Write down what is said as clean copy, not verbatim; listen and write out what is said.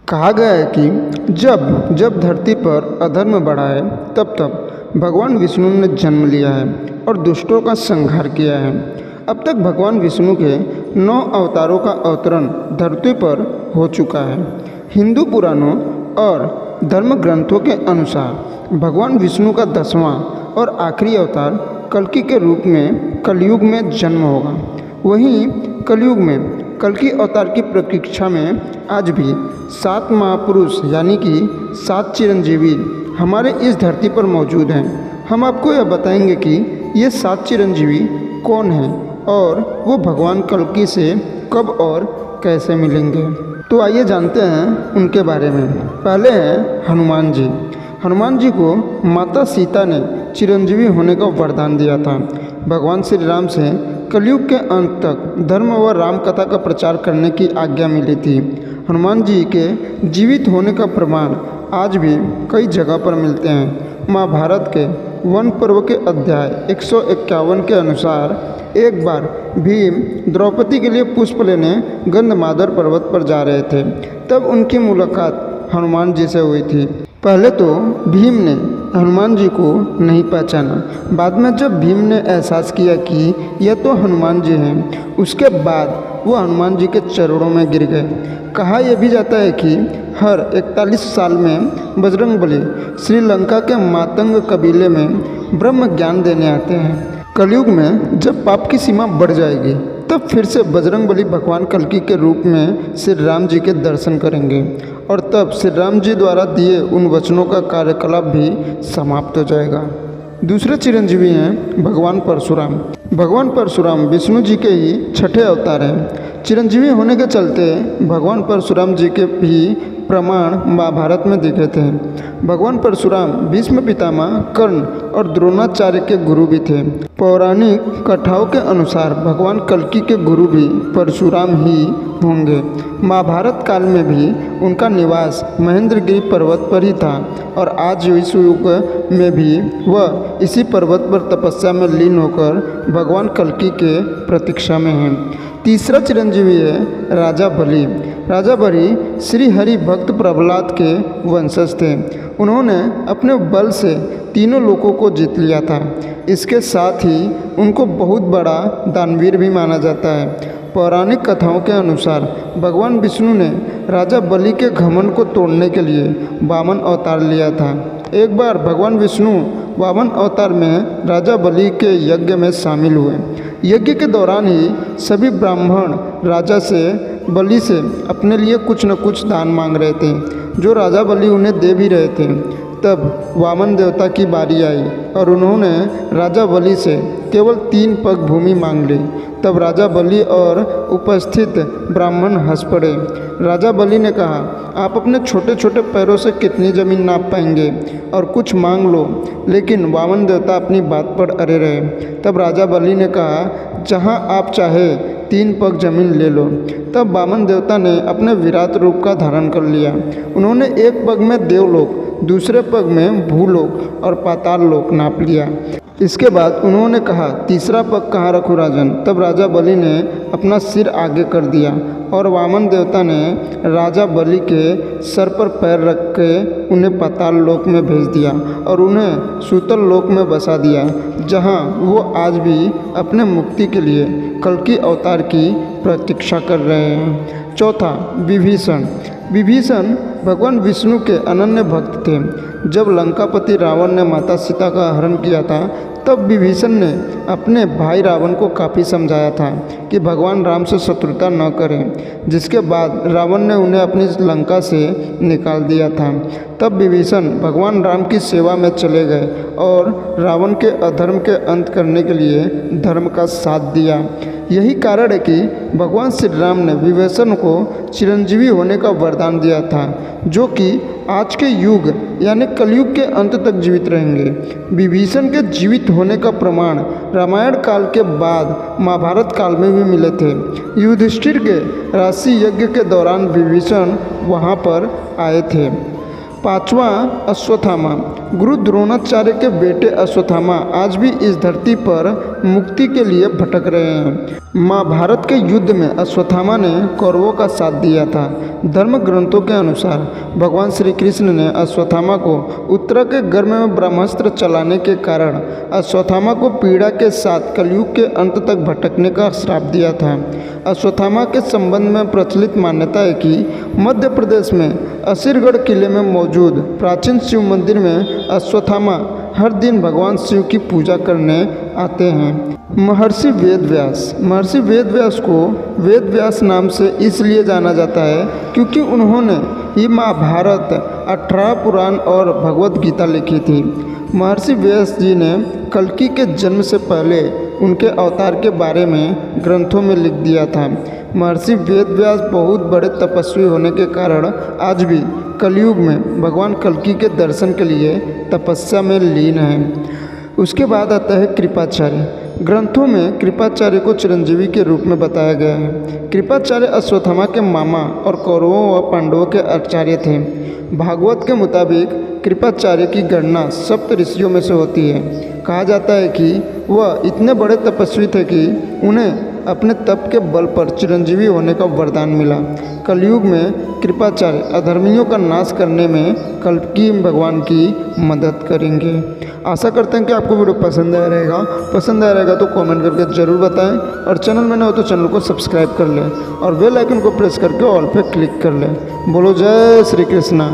कहा गया है कि जब जब धरती पर अधर्म बढ़ा है तब तब भगवान विष्णु ने जन्म लिया है और दुष्टों का संहार किया है। अब तक भगवान विष्णु के 9 अवतारों का अवतरण धरती पर हो चुका है। हिंदू पुराणों और धर्म ग्रंथों के अनुसार भगवान विष्णु का 10वां और आखिरी अवतार कल्कि के रूप में कलयुग में जन्म होगा। वहीं कलयुग में कल्कि अवतार की प्रतीक्षा में आज भी 7 महापुरुष यानी कि 7 चिरंजीवी हमारे इस धरती पर मौजूद हैं। हम आपको यह बताएंगे कि ये 7 चिरंजीवी कौन हैं और वो भगवान कल्कि से कब और कैसे मिलेंगे। तो आइए जानते हैं उनके बारे में। पहले हैं हनुमान जी। हनुमान जी को माता सीता ने चिरंजीवी होने का वरदान दिया था। भगवान श्री राम से कलयुग के अंत तक धर्म व राम कथा का प्रचार करने की आज्ञा मिली थी। हनुमान जी के जीवित होने का प्रमाण आज भी कई जगह पर मिलते हैं। महाभारत के वन पर्व के अध्याय 151 के अनुसार एक बार भीम द्रौपदी के लिए पुष्प लेने गंधमादर पर्वत पर जा रहे थे। तब उनकी मुलाकात हनुमान जी से हुई थी। पहले तो भीम ने हनुमान जी को नहीं पहचाना। बाद में जब भीम ने एहसास किया कि यह तो हनुमान जी हैं, उसके बाद वो हनुमान जी के चरणों में गिर गए। कहा यह भी जाता है कि हर 41 साल में बजरंगबली श्रीलंका के मातंग कबीले में ब्रह्म ज्ञान देने आते हैं। कलयुग में जब पाप की सीमा बढ़ जाएगी तब फिर से बजरंगबली भगवान कल्कि के रूप में श्री राम जी के दर्शन करेंगे और तब श्री राम जी द्वारा दिए उन वचनों का कार्यकलाप भी समाप्त हो जाएगा। दूसरे चिरंजीवी हैं भगवान परशुराम। भगवान परशुराम विष्णु जी के ही 6ठे अवतार हैं। चिरंजीवी होने के चलते भगवान परशुराम जी के भी प्रमाण महाभारत में दिखे थे। भगवान परशुराम भीष्म पितामह, कर्ण और द्रोणाचार्य के गुरु भी थे। पौराणिक कथाओं के अनुसार भगवान कल्कि के गुरु भी परशुराम ही होंगे। महाभारत काल में भी उनका निवास महेंद्रगिरी पर्वत पर ही था और आज इस युग में भी वह इसी पर्वत पर तपस्या में लीन होकर भगवान कल्कि के प्रतीक्षा में हैं। तीसरा चिरंजीवी है राजा बलि। राजा बलि श्री हरि भक्त प्रहलाद के वंशज थे। उन्होंने अपने बल से तीनों लोकों को जीत लिया था। इसके साथ ही उनको बहुत बड़ा दानवीर भी माना जाता है। पौराणिक कथाओं के अनुसार भगवान विष्णु ने राजा बलि के घमंड को तोड़ने के लिए वामन अवतार लिया था। एक बार भगवान विष्णु वामन अवतार में राजा बलि के यज्ञ में शामिल हुए। यज्ञ के दौरान ही सभी ब्राह्मण राजा से बलि से अपने लिए कुछ न कुछ दान मांग रहे थे, जो राजा बलि उन्हें दे भी रहे थे। तब वामन देवता की बारी आई और उन्होंने राजा बलि से केवल 3 पग भूमि मांग ली। तब राजा बलि और उपस्थित ब्राह्मण हंस पड़े। राजा बलि ने कहा, आप अपने छोटे छोटे पैरों से कितनी ज़मीन नाप पाएंगे और कुछ मांग लो। लेकिन वामन देवता अपनी बात पर अड़े रहे। तब राजा बलि ने कहा, जहाँ आप चाहे 3 पग जमीन ले लो। तब वामन देवता ने अपने विराट रूप का धारण कर लिया। उन्होंने एक पग में देवलोक, दूसरे पग में भूलोक और पाताल लोक नाप लिया। इसके बाद उन्होंने कहा, तीसरा पग कहाँ रखूँ राजन। तब राजा बलि ने अपना सिर आगे कर दिया और वामन देवता ने राजा बलि के सर पर पैर रख के उन्हें पाताल लोक में भेज दिया और उन्हें सूतल लोक में बसा दिया, जहां वो आज भी अपने मुक्ति के लिए कल्कि अवतार की प्रतीक्षा कर रहे हैं। चौथा, विभीषण। विभीषण भगवान विष्णु के अनन्य भक्त थे। जब लंकापति रावण ने माता सीता का हरण किया था तब विभीषण ने अपने भाई रावण को काफ़ी समझाया था कि भगवान राम से शत्रुता न करें, जिसके बाद रावण ने उन्हें अपनी लंका से निकाल दिया था। तब विभीषण भगवान राम की सेवा में चले गए और रावण के अधर्म के अंत करने के लिए धर्म का साथ दिया। यही कारण है कि भगवान श्री राम ने विभीषण को चिरंजीवी होने का वरदान दिया था, जो कि आज के युग यानी कलयुग के अंत तक जीवित रहेंगे। विभीषण के जीवित होने का प्रमाण रामायण काल के बाद महाभारत काल में भी मिले थे। युधिष्ठिर के राशि यज्ञ के दौरान विभीषण वहां पर आए थे। 5वां, अश्वत्थामा। गुरु द्रोणाचार्य के बेटे अश्वत्थामा आज भी इस धरती पर मुक्ति के लिए भटक रहे हैं। महाभारत के युद्ध में अश्वत्थामा ने कौरवों का साथ दिया था। धर्म ग्रंथों के अनुसार भगवान श्री कृष्ण ने अश्वत्थामा को उत्तरा के गर्भ में ब्रह्मास्त्र चलाने के कारण अश्वत्थामा को पीड़ा के साथ कलयुग के अंत तक भटकने का श्राप दिया था। अश्वत्थामा के संबंध में प्रचलित मान्यता है कि मध्य प्रदेश में असीरगढ़ किले में मौजूद प्राचीन शिव मंदिर में अश्वत्थामा हर दिन भगवान शिव की पूजा करने आते हैं। महर्षि वेद व्यास को वेद व्यास नाम से इसलिए जाना जाता है क्योंकि उन्होंने ये महाभारत 18 पुराण और भगवत गीता लिखी थी। महर्षि व्यास जी ने कल्कि के जन्म से पहले उनके अवतार के बारे में ग्रंथों में लिख दिया था। महर्षि वेद व्यास बहुत बड़े तपस्वी होने के कारण आज भी कलयुग में भगवान कल्कि के दर्शन के लिए तपस्या में लीन हैं। उसके बाद आता है कृपाचार्य। ग्रंथों में कृपाचार्य को चिरंजीवी के रूप में बताया गया है। कृपाचार्य अश्वत्थामा के मामा और कौरवों व पांडवों के आचार्य थे। भागवत के मुताबिक कृपाचार्य की गणना सप्त ऋषियों में से होती है। कहा जाता है कि वह इतने बड़े तपस्वी थे कि उन्हें अपने तप के बल पर चिरंजीवी होने का वरदान मिला। कलयुग में कृपाचार्य अधर्मियों का नाश करने में कल्कि भगवान की मदद करेंगे। आशा करते हैं कि आपको वीडियो पसंद आया रहेगा तो कमेंट करके ज़रूर बताएं और चैनल में न हो तो चैनल को सब्सक्राइब कर लें और बेल आइकन को प्रेस करके ऑल पे क्लिक कर लें। बोलो जय श्री कृष्णा।